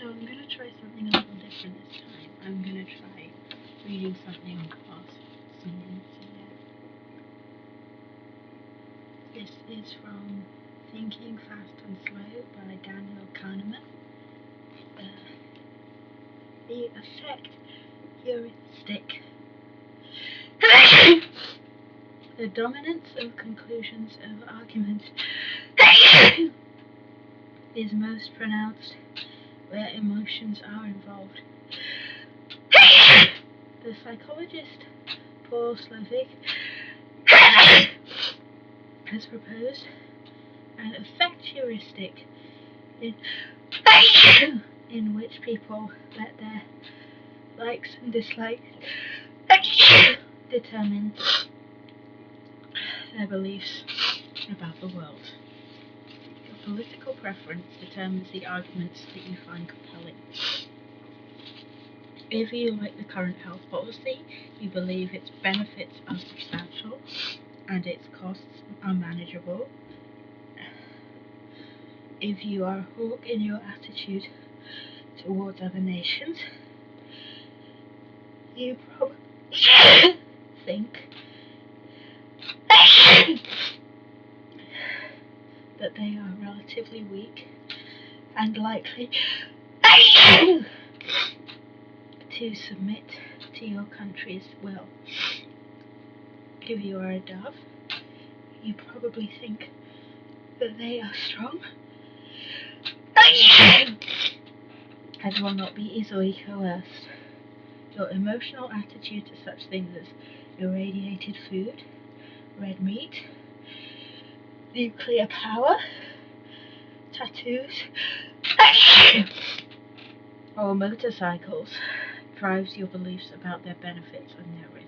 So I'm going to try something a little different this time. I'm going to try reading something across some internet. This is from Thinking Fast and Slow by Daniel Kahneman. The effect heuristic. The dominance of conclusions over arguments is most pronounced where emotions are involved. The psychologist Paul Slovic has proposed an effect heuristic in which people let their likes and dislikes determine their beliefs about the world. Your political preference determines the arguments that you find compelling. If you like the current health policy, you believe its benefits are substantial and its costs are manageable. If you are a hawk in your attitude towards other nations, you probably think that they are relatively weak and likely to submit to your country's will. If you are a dove, you probably think that they are strong and will not be easily coerced. Your emotional attitude to such things as irradiated food, red meat, nuclear power, tattoos, or motorcycles drives your beliefs about their benefits and their risks.